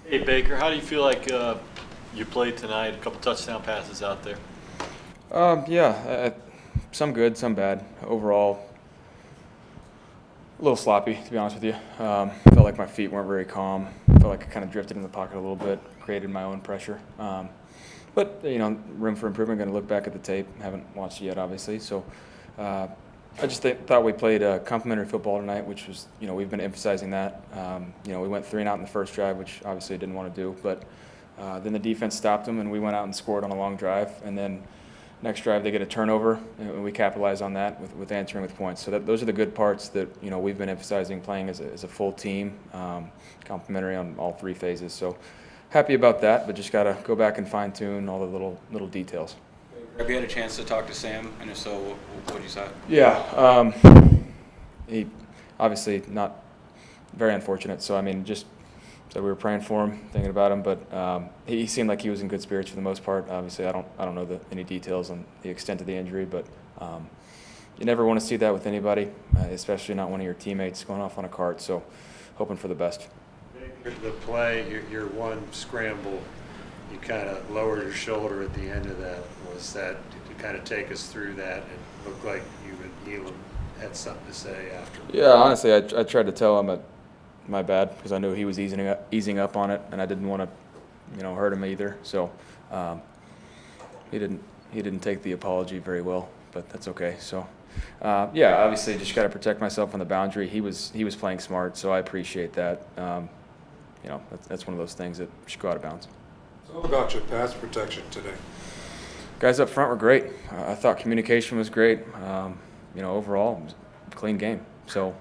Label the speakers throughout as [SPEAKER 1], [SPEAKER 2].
[SPEAKER 1] Hey Baker, how do you feel like you played tonight? A couple touchdown passes out there.
[SPEAKER 2] Some good, some bad. Overall, a little sloppy, to be honest with you. Felt like my feet weren't very calm. Felt like I kind of drifted in the pocket a little bit, created my own pressure. But room for improvement. Going to look back at the tape. Haven't watched it yet, obviously. So I just thought we played complementary football tonight, which was, we've been emphasizing that. We went 3 and out in the first drive, which obviously I didn't want to do. But then the defense stopped them, and we went out and scored on a long drive. And then next drive they get a turnover, and we capitalize on that with answering with points. So those are the good parts that we've been emphasizing, playing as a full team, complementary on all 3 phases. So happy about that, but just got to go back and fine tune all the little details.
[SPEAKER 3] Have you had a chance to talk to Sam, and if so, what did you say?
[SPEAKER 2] Yeah, he obviously not very unfortunate. So just so we were praying for him, thinking about him, but he seemed like he was in good spirits for the most part. Obviously, I don't know any details on the extent of the injury, but you never want to see that with anybody, especially not one of your teammates going off on a cart. So hoping for the best.
[SPEAKER 4] The play, your one scramble, you kind of lowered your shoulder at the end of that. Was that to kind of take us through that? It looked like you and Elam had something to say after.
[SPEAKER 2] Yeah, honestly, I tried to tell him my bad, because I knew he was easing up on it, and I didn't want to hurt him either. So he didn't take the apology very well, but that's okay. So obviously just got to protect myself on the boundary. He was playing smart, so I appreciate that. That's one of those things that should go out of bounds.
[SPEAKER 5] So what about your pass protection today?
[SPEAKER 2] Guys up front were great. I thought communication was great. Overall, it was a clean game. So,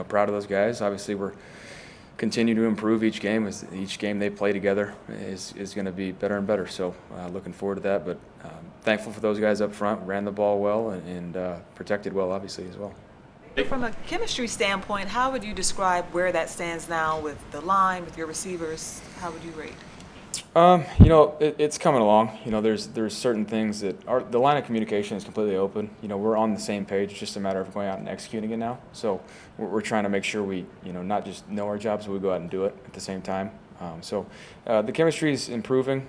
[SPEAKER 2] proud of those guys. Obviously, we're continuing to improve each game. As each game they play together is going to be better and better. So, looking forward to that. But thankful for those guys up front. Ran the ball well and protected well, obviously, as well.
[SPEAKER 6] From a chemistry standpoint, how would you describe where that stands now with the line, with your receivers? How would you rate?
[SPEAKER 2] It's coming along. There's certain things that the line of communication is completely open. We're on the same page. It's just a matter of going out and executing it now. So we're trying to make sure we, not just know our jobs, but we go out and do it at the same time. The chemistry is improving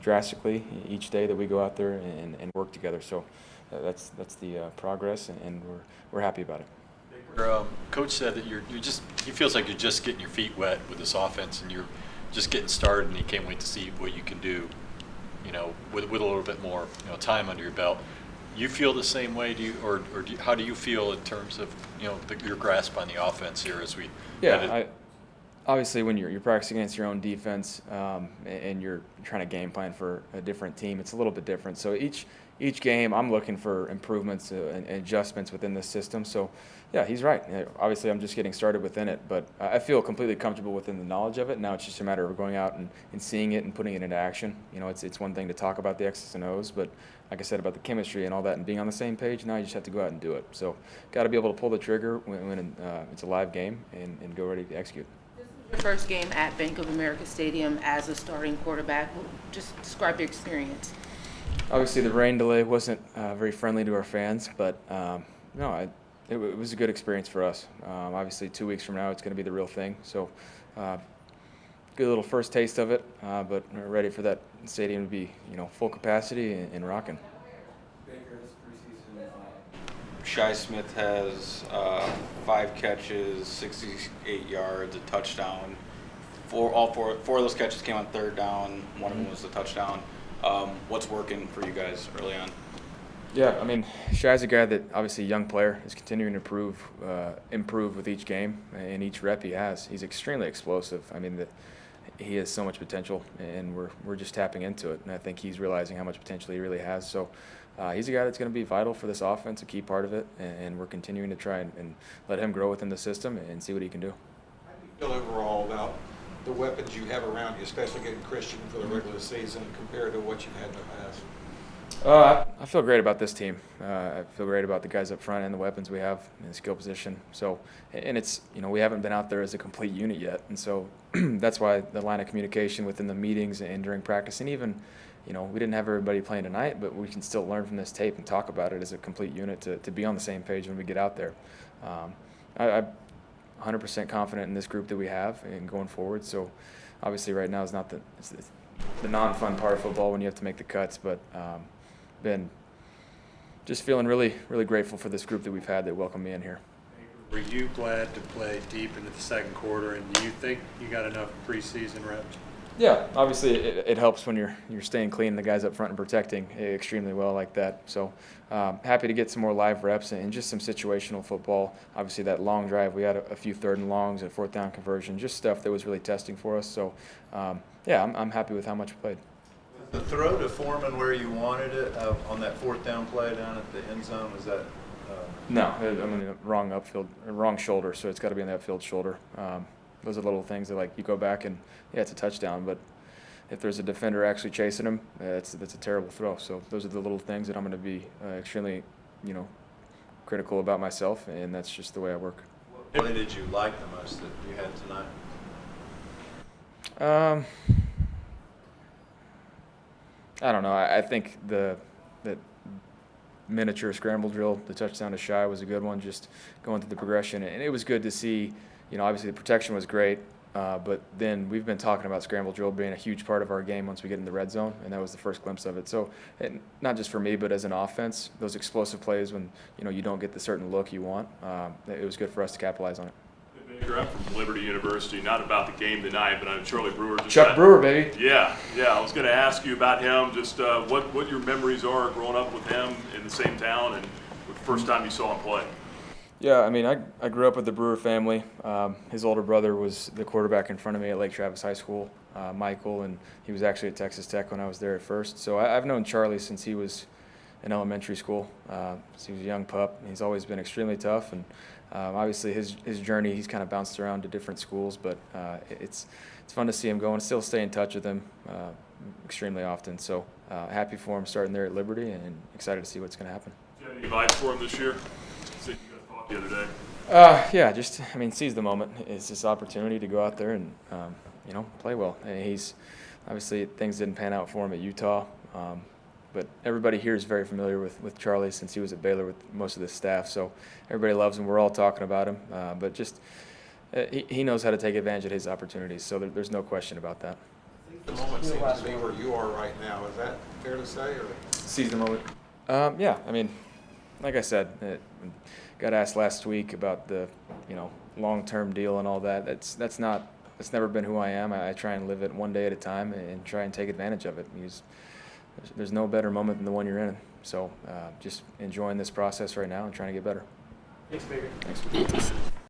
[SPEAKER 2] drastically each day that we go out there and work together. So that's the progress, and we're happy about it.
[SPEAKER 1] Coach said that he feels like you're just getting your feet wet with this offense, and you're just getting started, and he can't wait to see what you can do, with a little bit more, time under your belt. You feel the same way, how do you feel in terms of, your grasp on the offense here as we?
[SPEAKER 2] Yeah, obviously when you're practicing against your own defense, and you're trying to game plan for a different team, it's a little bit different. So each game, I'm looking for improvements and adjustments within the system. So, yeah, he's right. Obviously, I'm just getting started within it, but I feel completely comfortable within the knowledge of it. Now it's just a matter of going out and seeing it and putting it into action. It's one thing to talk about the X's and O's, but like I said about the chemistry and all that and being on the same page, now you just have to go out and do it. So, got to be able to pull the trigger when it's a live game and go ready to execute.
[SPEAKER 7] Your first game at Bank of America Stadium as a starting quarterback. Just describe your experience.
[SPEAKER 2] Obviously, the rain delay wasn't very friendly to our fans, but it was a good experience for us. Obviously, 2 weeks from now, it's going to be the real thing. So, good little first taste of it, but we're ready for that stadium to be, full capacity and rocking.
[SPEAKER 3] Shai Smith has 5 catches, 68 yards, a touchdown. Four of those catches came on 3rd down. One of them was a touchdown. What's working for you guys early on?
[SPEAKER 2] Yeah, Shai's a guy that obviously a young player is continuing to improve with each game and each rep he has. He's extremely explosive. He has so much potential, and we're just tapping into it. And I think he's realizing how much potential he really has. So he's a guy that's going to be vital for this offense, a key part of it, and we're continuing to try and let him grow within the system and see what he can do.
[SPEAKER 5] How do you feel overall about the weapons you have around you, especially getting Christian for the regular season compared to what you've had in the past?
[SPEAKER 2] I feel great about this team. I feel great about the guys up front and the weapons we have in the skill position. So, and it's, we haven't been out there as a complete unit yet. And so that's why the line of communication within the meetings and during practice, and even, we didn't have everybody playing tonight, but we can still learn from this tape and talk about it as a complete unit to be on the same page when we get out there. 100% confident in this group that we have and going forward. So obviously right now is not it's the non-fun part of football when you have to make the cuts, but been just feeling really, really grateful for this group that we've had that welcomed me in here.
[SPEAKER 4] Were you glad to play deep into the second quarter, and do you think you got enough preseason reps?
[SPEAKER 2] Yeah, obviously it helps when you're staying clean, the guys up front and protecting extremely well like that. So happy to get some more live reps and just some situational football. Obviously that long drive, we had a few 3rd and longs and 4th down conversion, just stuff that was really testing for us. So yeah, I'm happy with how much we played.
[SPEAKER 8] The throw to Foreman where you wanted it on that 4th down play down at the end zone, was that?
[SPEAKER 2] No, I mean wrong upfield, wrong shoulder, so it's got to be on the upfield shoulder. Those are little things that, like, you go back and yeah, it's a touchdown, but if there's a defender actually chasing him, that's a terrible throw. So those are the little things that I'm going to be extremely, critical about myself, and that's just the way I work.
[SPEAKER 8] What play did you like the most that you had tonight?
[SPEAKER 2] I don't know. I think that miniature scramble drill, the touchdown to Shai, was a good one, just going through the progression. And it was good to see, obviously the protection was great, but then we've been talking about scramble drill being a huge part of our game once we get in the red zone, and that was the first glimpse of it. So not just for me, but as an offense, those explosive plays when, you don't get the certain look you want, it was good for us to capitalize on it.
[SPEAKER 9] Baker, I'm from Liberty University, not about the game tonight, but I'm Charlie Brewer.
[SPEAKER 2] Chuck Brewer, baby.
[SPEAKER 9] Yeah. I was going to ask you about him, just what your memories are growing up with him in the same town and the first time you saw him play.
[SPEAKER 2] Yeah, I mean, I grew up with the Brewer family. His older brother was the quarterback in front of me at Lake Travis High School, Michael, and he was actually at Texas Tech when I was there at first. So I've known Charlie since he was in elementary school. Since he was a young pup. He's always been extremely tough, and obviously his journey, he's kind of bounced around to different schools, but it's fun to see him go and still stay in touch with him extremely often. So happy for him starting there at Liberty, and excited to see what's going to happen.
[SPEAKER 9] Do you have any advice for him this year? You guys talked the other day.
[SPEAKER 2] Yeah, just seize the moment. It's this opportunity to go out there and play well. And he's obviously things didn't pan out for him at Utah, but everybody here is very familiar with Charlie since he was at Baylor with most of the staff. So everybody loves him. We're all talking about him, but just he knows how to take advantage of his opportunities. So there's no question about that.
[SPEAKER 5] I think the moment seems to be where you are right now. Is that fair to say? Or?
[SPEAKER 2] Seize the moment. Yeah, like I said, got asked last week about the long-term deal and all that. That's never been who I am. I try and live it one day at a time and try and take advantage of it, because there's no better moment than the one you're in. So just enjoying this process right now and trying to get better.
[SPEAKER 4] Thanks, Baker.
[SPEAKER 2] Thanks.